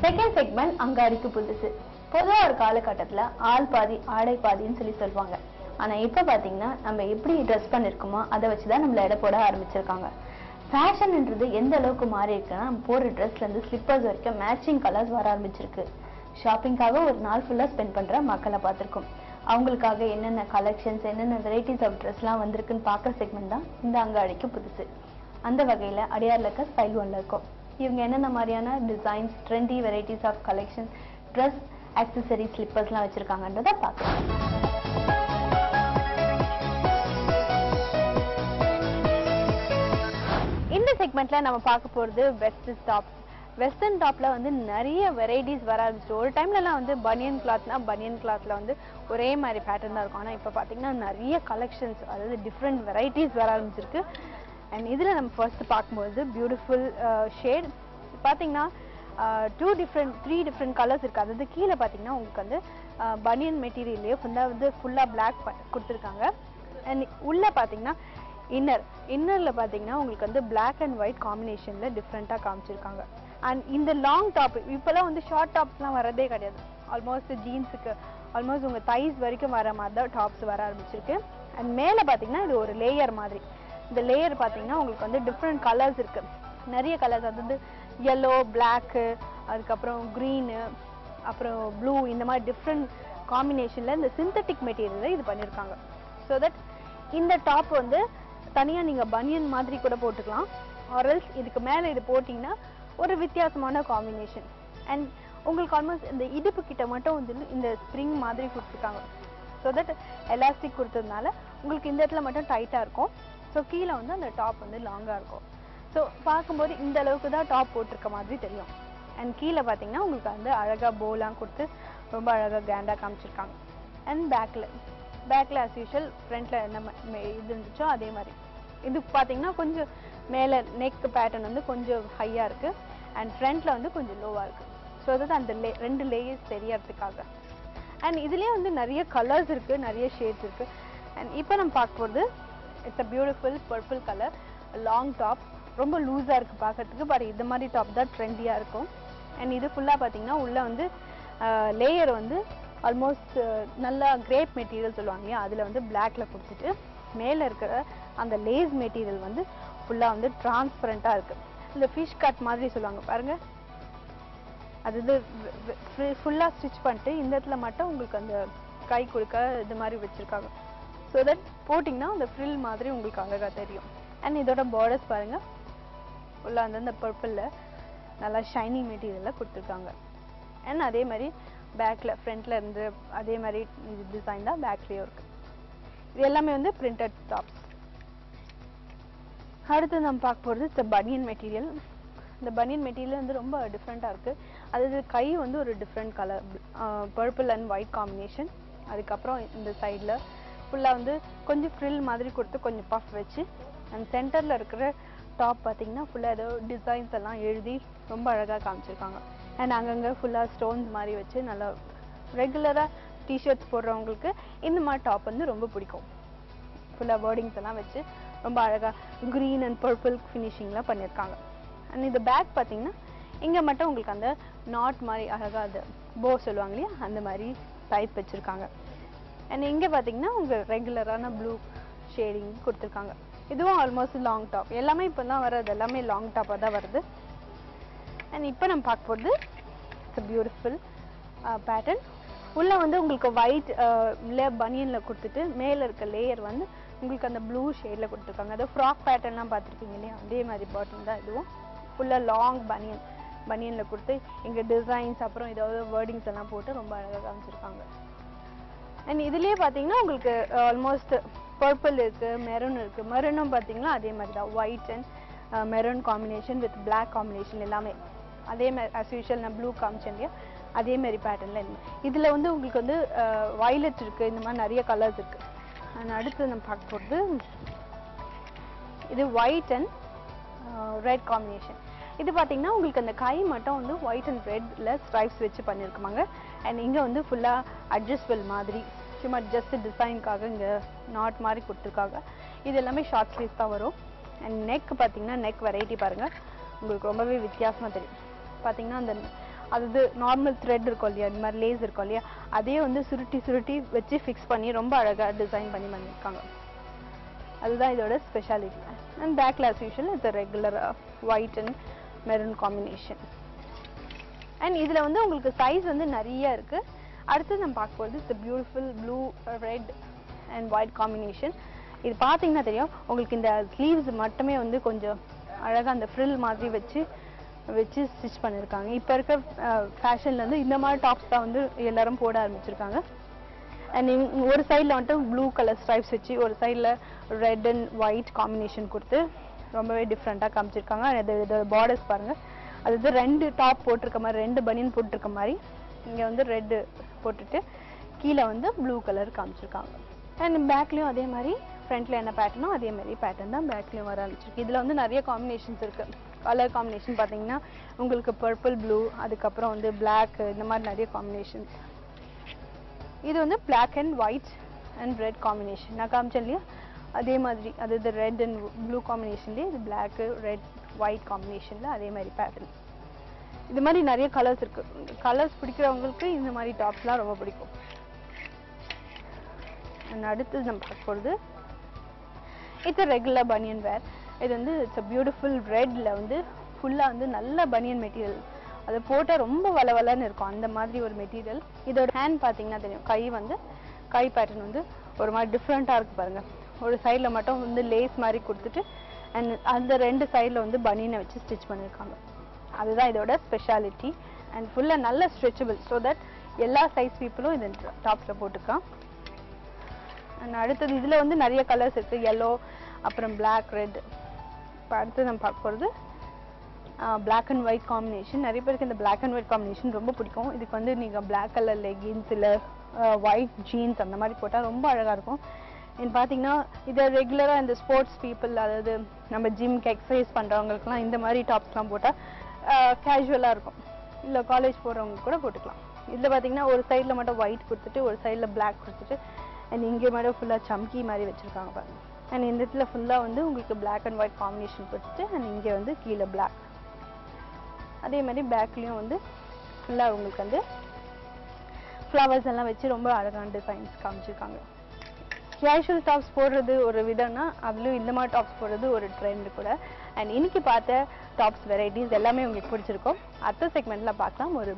Second segment அங்காடிக்கு புதுசு. பொதுவா ஒரு காலகட்டத்துல ஆள் பாதி ஆடை பாதின்னு சொல்லுவாங்க. ஆனா இப்ப பாத்தீங்கன்னா நம்ம எப்படி ட்ரெஸ் பண்ணிருக்கோமோ அதை வச்சுதான் நம்மள எடை போட ஆரம்பிச்சிருக்காங்க. ஃபேஷன்ன்றது எந்த அளவுக்கு மாறி இருக்குன்னா, நம்ம போற ட்ரெஸ்ல இருந்து ஸ்லிப்பர்ஸ் வரைக்கும் மேட்சிங் கலர்ஸ் வர ஆரம்பிச்சிருக்கு. ஷாப்பிங்காக ஒரு நாள் ஃபுல்லா ஸ்பெண்ட் பண்ற மக்களை பார்த்திருக்கோம். அவங்களுக்காக என்னென்ன கலெக்ஷன்ஸ், என்னென்ன வெரைட்டிஸ் ஆஃப் ட்ரெஸ்லாம் வந்திருக்குன்னு பார்க்குற செக்மெண்ட் தான் இந்த அங்காடிக்கு புதுசு. அந்த வகையில அடியார்ல இருக்க ஸ்டைல் ஒன்ல இருக்கும். இவங்க என்னென்ன மாதிரியான designs, trendy varieties of collection, dress, accessory, ஸ்லிப்பர்ஸ்லாம் வச்சிருக்காங்கன்றத பார்க்கலாம். இந்த செக்மெண்ட்ல நம்ம பார்க்க போறது வெஸ்டர்ன் டாப். வெஸ்டர்ன் டாப்ல வந்து நிறைய வெரைட்டிஸ் வர ஆரம்பிச்சு. ஒரு டைம்லலாம் வந்து பனியன் கிளாத்னா பனியன் கிளாத்ல வந்து ஒரே மாதிரி பேட்டர்ன் தான் இருக்கும். ஆனால் இப்போ பார்த்தீங்கன்னா நிறைய கலெக்ஷன்ஸ், அதாவது டிஃப்ரெண்ட் வெரைட்டிஸ் வர ஆரம்பிச்சிருக்கு. அண்ட் இதில் நம்ம ஃபர்ஸ்ட் பார்க்கும்போது பியூட்டிஃபுல் ஷேட் பார்த்தீங்கன்னா 3 டிஃப்ரெண்ட் கலர்ஸ் இருக்குது. அதாவது கீழே பார்த்தீங்கன்னா உங்களுக்கு வந்து பனியன் மெட்டீரியல்லையே ஃபுல்லாக பிளாக் கொடுத்துருக்காங்க. அண்ட் உள்ளே பார்த்தீங்கன்னா இன்னரில் பார்த்தீங்கன்னா உங்களுக்கு வந்து பிளாக் அண்ட் ஒயிட் காம்பினேஷனில் டிஃப்ரெண்ட்டாக காமிச்சிருக்காங்க. அண்ட் இந்த லாங் டாப் இப்போலாம் வந்து ஷார்ட் டாப்ஸ்லாம் வரதே கிடையாது. ஆல்மோஸ்ட் ஜீன்ஸுக்கு ஆல்மோஸ்ட் உங்கள் தைஸ் வரைக்கும் வர மாதிரி தான் டாப்ஸ் வர ஆரம்பிச்சிருக்கு. அண்ட் மேலே பார்த்தீங்கன்னா இது ஒரு லேயர் மாதிரி. இந்த லேயர் பார்த்தீங்கன்னா உங்களுக்கு வந்து டிஃப்ரெண்ட் கலர்ஸ் இருக்குது. நிறைய கலர்ஸ், அதாவது yellow, பிளாக்கு, அதுக்கப்புறம் க்ரீனு, அப்புறம் ப்ளூ, இந்த மாதிரி டிஃப்ரெண்ட் காம்பினேஷனில் இந்த சிந்தட்டிக் மெட்டீரியலில் இது பண்ணியிருக்காங்க. ஸோ தட் இந்த டாப் வந்து தனியாக நீங்கள் பனியன் மாதிரி கூட போட்டுக்கலாம். ஆர்எல்ஸ் இதுக்கு மேலே இது போட்டிங்கன்னா ஒரு வித்தியாசமான காம்பினேஷன். அண்ட் உங்களுக்கு ஆல்மோஸ்ட் இந்த இடுப்பு கிட்ட மட்டும் வந்து இந்த ஸ்ப்ரிங் மாதிரி கொடுத்துருக்காங்க. ஸோ தட் எலாஸ்டிக் கொடுத்ததுனால உங்களுக்கு இந்த இடத்துல மட்டும் டைட்டாக இருக்கும். ஸோ கீழே வந்து அந்த டாப் வந்து லாங்காக இருக்கும். ஸோ பார்க்கும்போது இந்த அளவுக்கு தான் டாப் போட்டிருக்க மாதிரி தெரியும். அண்ட் கீழே பார்த்தீங்கன்னா உங்களுக்கு வந்து அழகாக போலாம் கொடுத்து ரொம்ப அழகாக கிராண்டாக காமிச்சிருக்காங்க. அண்ட் பேக்கில் ஆஸ் யூஷுவல் ஃப்ரண்ட்டில் என்ன இது இருந்துச்சோ அதே மாதிரி. இது பார்த்தீங்கன்னா கொஞ்சம் மேலே நெக் பேட்டர்ன் வந்து கொஞ்சம் ஹையாக இருக்குது. அண்ட் ஃப்ரண்ட்டில் வந்து கொஞ்சம் லோவாக இருக்குது. ஸோ அதாவது அந்த 2 லேயர்ஸ் தெரியறதுக்காக. அண்ட் இதுலேயே வந்து நிறைய கலர்ஸ் இருக்குது, நிறைய ஷேட்ஸ் இருக்குது. அண்ட் இப்போ நம்ம பார்க்க போகிறது it's a beautiful purple colour long top. ரொம்ப லூஸாக இருக்குது பார்க்கறதுக்கு. பட் இந்த மாதிரி டாப் தான் ட்ரெண்டியாக இருக்கும். அண்ட் இது ஃபுல்லாக பார்த்தீங்கன்னா உள்ளே வந்து லேயர் வந்து ஆல்மோஸ்ட் நல்லா கிரேப் மெட்டீரியல் சொல்லுவாங்க இல்லையா, அதில் வந்து பிளாக்ல கொடுத்துட்டு மேலே இருக்கிற அந்த லேஸ் மெட்டீரியல் வந்து ஃபுல்லாக வந்து டிரான்ஸ்பரண்ட்டாக இருக்குது. இந்த ஃபிஷ் கட் மாதிரி சொல்லுவாங்க பாருங்கள், அது இது ஃபுல்லாக ஸ்டிச் பண்ணிட்டு இந்த இடத்துல மட்டும் உங்களுக்கு அந்த கை கொடுக்க இது மாதிரி வச்சுருக்காங்க. ஸோ தட் போட்டிங்கன்னா அந்த ஃப்ரில் மாதிரி உங்களுக்கு அழகாக தெரியும். அண்ட் இதோட பார்டர்ஸ் பாருங்கள், ஃபுல்லாக வந்து அந்த பர்பிளில் நல்லா ஷைனிங் மெட்டீரியலில் கொடுத்துருக்காங்க. அண்ட் அதே மாதிரி பேக்கில் ஃப்ரண்ட்டில் இருந்து அதே மாதிரி டிசைன் தான் பேக்லேயும் இருக்குது. இது எல்லாமே வந்து பிரிண்டட் டாப்ஸ். அடுத்து நம்ம பார்க்க போகிறது இந்த பனியன் மெட்டீரியல். இந்த பனியன் மெட்டீரியல் வந்து ரொம்ப டிஃப்ரெண்ட்டாக இருக்குது. அதாவது கை வந்து ஒரு different colour purple and white combination. அதுக்கப்புறம் இந்த சைடில் ஃபுல்லாக வந்து கொஞ்சம் ஃப்ரில் மாதிரி கொடுத்து கொஞ்சம் பஃப் வச்சு, அண்ட் சென்டரில் இருக்கிற டாப் பார்த்தீங்கன்னா ஃபுல்லாக ஏதோ டிசைன்ஸ் எல்லாம் எழுதி ரொம்ப அழகாக காமிச்சிருக்காங்க. அண்ட் அங்கங்கே ஃபுல்லாக ஸ்டோன்ஸ் மாதிரி வச்சு நல்லா ரெகுலராக டிஷர்ட்ஸ் போடுறவங்களுக்கு இந்த மாதிரி டாப் வந்து ரொம்ப பிடிக்கும். ஃபுல்லாக வேர்டிங்ஸ் எல்லாம் வச்சு ரொம்ப அழகாக க்ரீன் அண்ட் பர்பிள் ஃபினிஷிங்லாம் பண்ணியிருக்காங்க. அண்ட் இந்த பேக் பார்த்தீங்கன்னா இங்கே மட்டும் உங்களுக்கு அந்த நாட் மாதிரி அழகாக அது போ சொல்லுவாங்க இல்லையா, அந்த மாதிரி டைப் வச்சுருக்காங்க. அண்ட் இங்கே பார்த்தீங்கன்னா உங்கள் ரெகுலரான ப்ளூ ஷேடிங் கொடுத்துருக்காங்க. இதுவும் ஆல்மோஸ்ட் லாங் டாப். எல்லாமே இப்போ தான் வர்றது எல்லாமே லாங் டாப்பாக தான் வருது. அண்ட் இப்போ நம்ம பார்க்க போகிறது இட்ஸ் பியூட்டிஃபுல் பேட்டர்ன். உள்ளே வந்து உங்களுக்கு ஒயிட் பனியனில் கொடுத்துட்டு மேலே இருக்க லேயர் வந்து உங்களுக்கு அந்த ப்ளூ ஷேடில் கொடுத்துருக்காங்க. அது ஃப்ராக் பேட்டர்ன்லாம் பார்த்துருக்கீங்க இல்லையா, அதே மாதிரி பாட்டம் தான் இதுவும். ஃபுல்லாக லாங் பனியனில் கொடுத்து இங்கே டிசைன்ஸ் அப்புறம் ஏதாவது வேர்டிங்ஸ் எல்லாம் போட்டு ரொம்ப அழகாக காமிச்சிருக்காங்க. அண்ட் இதுலேயே பார்த்தீங்கன்னா உங்களுக்கு ஆல்மோஸ்ட் பர்பிள் இருக்குது, மெரூன் இருக்குது. மெரூனும் பார்த்தீங்கன்னா அதே மாதிரி தான் white and maroon combination with black combination எல்லாமே அதே மாதிரி ஆஸ் யூஷுவல் நான் ப்ளூ காமிச்சேன் இல்லையா, அதே மாதிரி பேட்டர்னில். இதில் வந்து உங்களுக்கு வந்து வயலட் இருக்குது, இந்த மாதிரி நிறைய கலர்ஸ் இருக்குது. அண்ட் அடுத்து நம்ம பார்க்க போகிறது இது ஒயிட் அண்ட் ரெட் காம்பினேஷன். இது பார்த்தீங்கன்னா உங்களுக்கு அந்த கை மட்டும் வந்து ஒயிட் அண்ட் ரெட்டில் ஸ்ட்ரைப்ஸ் வச்சு பண்ணியிருக்குமாங்க. அண்ட் இங்கே வந்து ஃபுல்லாக அட்ஜஸ்டபிள் மாதிரி சும்மா ஜஸ்ட் டிசைனுக்காக இங்கே நாட் மாதிரி கொடுத்துருக்காங்க. இது எல்லாமே ஷார்ட் ஸ்லீவ்ஸ் தான் வரும். அண்ட் நெக் பார்த்தீங்கன்னா நெக் வெரைட்டி பாருங்கள், உங்களுக்கு ரொம்பவே வித்தியாசமாக தெரியும். பார்த்தீங்கன்னா அந்த அதாவது நார்மல் த்ரெட் இருக்கும் இல்லையா, இந்த மாதிரி லேஸ் இருக்கும் இல்லையா, அதே வந்து சுருட்டி சுருட்டி வச்சு ஃபிக்ஸ் பண்ணி ரொம்ப அழகா டிசைன் பண்ணி பண்ணியிருக்காங்க. அதுதான் இதோட ஸ்பெஷாலிட்டி. அண்ட் பேக்ல as usual it's a regular white and maroon combination. And இதுல வந்து உங்களுக்கு சைஸ் வந்து நிறைய இருக்கு. அடுத்து நம்ம பார்க்க போகிறது it's a beautiful blue, red and white combination. இது பார்த்தீங்கன்னா தெரியும் உங்களுக்கு, இந்த ஸ்லீவ்ஸ் மட்டுமே வந்து கொஞ்சம் அழகா அந்த ஃப்ரில் மாதிரி வச்சு ஸ்டிச் பண்ணியிருக்காங்க. இப்போ இருக்க ஃபேஷன்ல வந்து இந்த மாதிரி டாப்ஸ் தான் வந்து எல்லாரும் போட ஆரம்பிச்சிருக்காங்க. அண்ட் ஒரு சைடில் வந்துட்டு ப்ளூ கலர் ஸ்ட்ரைப்ஸ் வச்சு, ஒரு சைடில் ரெட் அண்ட் ஒயிட் காம்பினேஷன் கொடுத்து ரொம்பவே டிஃப்ரெண்ட்டாக காமிச்சிருக்காங்க. இதோட பார்டர்ஸ் பாருங்கள், அது ரெண்டு டாப் போட்டிருக்க மாதிரி, ரெண்டு பனியன் போட்டிருக்க மாதிரி இங்கே வந்து ரெட்டு போட்டுட்டு கீழே வந்து ப்ளூ கலர் காமிச்சிருக்காங்க. அண்ட் பேக்லேயும் அதே மாதிரி ஃப்ரண்ட்டில் என்ன பேட்டர்னோ அதே மாதிரி பேட்டர்ன் தான் பேக்லேயும் வர ஆரம்பிச்சிருக்கு. இதில் வந்து நிறைய காம்பினேஷன்ஸ் இருக்குது. கலர் காம்பினேஷன் பார்த்தீங்கன்னா உங்களுக்கு பர்பிள் ப்ளூ, அதுக்கப்புறம் வந்து பிளாக், இந்த மாதிரி நிறைய காம்பினேஷன்ஸ். இது வந்து black and white and red combination நான் காமிச்சேன் இல்லையா, அதே மாதிரி அது ரெட் அண்ட் ப்ளூ காம்பினேஷன்லேயே இது பிளாக்கு ரெட் ஒயிட் காம்பினேஷனில் அதே மாதிரி பேட்டர்ன். இது மாதிரி நிறைய கலர்ஸ் இருக்குது. கலர்ஸ் பிடிக்கிறவங்களுக்கு இந்த மாதிரி டாப்ஸ்லாம் ரொம்ப பிடிக்கும். அடுத்து நம்ம பார்க்க போகிறது இட்ஸ் ரெகுலர் பனியன் வேர். இது வந்து இட்ஸ் அ பியூட்டிஃபுல் ரெட்ல வந்து ஃபுல்லாக வந்து நல்ல பனியன் மெட்டீரியல், அதை போட்டால் ரொம்ப வளவலன்னு இருக்கும் அந்த மாதிரி ஒரு மெட்டீரியல். இதோட ஹேண்ட் பார்த்தீங்கன்னா தெரியும், கை பேட்டர்ன் வந்து ஒரு மாதிரி டிஃப்ரெண்ட்டாக இருக்குது பாருங்கள். ஒரு சைடில் மட்டும் வந்து லேஸ் மாதிரி கொடுத்துட்டு அண்ட் அந்த ரெண்டு சைடில் வந்து பனியனை வச்சு ஸ்டிச் பண்ணியிருக்காங்க. அதுதான் இதோட ஸ்பெஷாலிட்டி. அண்ட் ஃபுல்லாக நல்ல ஸ்ட்ரெச்சபிள், ஸோ தட் எல்லா சைஸ் பீப்புளும் இந்த டாப்ஸில் போட்டுக்கலாம். அண்ட் அடுத்தது இதில் வந்து நிறைய கலர்ஸ் இருக்குது, yellow, அப்புறம் பிளாக், ரெட். இப்போ அடுத்து நம்ம பார்க்க போகிறது பிளாக் அண்ட் ஒயிட் காம்பினேஷன். நிறைய பேருக்கு இந்த பிளாக் அண்ட் ஒயிட் காம்பினேஷன் ரொம்ப பிடிக்கும். இதுக்கு வந்து நீங்கள் பிளாக் கலர் லெகின்ஸ் இல்லை ஒயிட் ஜீன்ஸ் அந்த மாதிரி போட்டால் ரொம்ப அழகாக இருக்கும். இது பார்த்தீங்கன்னா இதை ரெகுலராக இந்த ஸ்போர்ட்ஸ் பீப்புள், அதாவது நம்ம ஜிம்க்கு எக்ஸசைஸ் பண்ணுறவங்களுக்குலாம் இந்த மாதிரி டாப்ஸ்லாம் போட்டால் கேஷுவலாக இருக்கும். இல்லை காலேஜ் போகிறவங்க கூட போட்டுக்கலாம். இதில் பார்த்தீங்கன்னா ஒரு சைடில் மட்டும் ஒயிட் கொடுத்துட்டு ஒரு சைடில் பிளாக் கொடுத்துட்டு அண்ட் இங்கே மட்டும் ஃபுல்லாக சம்கி மாதிரி வச்சுருக்காங்க பாருங்க. அண்ட் இந்த இடத்துல ஃபுல்லாக வந்து உங்களுக்கு பிளாக் அண்ட் ஒயிட் காம்பினேஷன் கொடுத்துட்டு அண்ட் இங்கே வந்து கீழே பிளாக். அதே மாதிரி பேக்லேயும் வந்து ஃபுல்லாக உங்களுக்கு வந்து ஃப்ளவர்ஸ் எல்லாம் வச்சு ரொம்ப அழகான டிசைன்ஸ் காமிச்சிருக்காங்க. கேஷுவல் டாப்ஸ் போடுறது ஒரு விதம்னா அதுலேயும் இந்த மாதிரி டாப்ஸ் போடுறது ஒரு ட்ரெண்ட் கூட. அண்ட் இன்னைக்கு பார்த்த டாப்ஸ் வெரைட்டிஸ் எல்லாமே உங்களுக்கு பிடிச்சிருக்கும். அடுத்த செக்மெண்ட்டில் பார்க்கலாம். ஒரு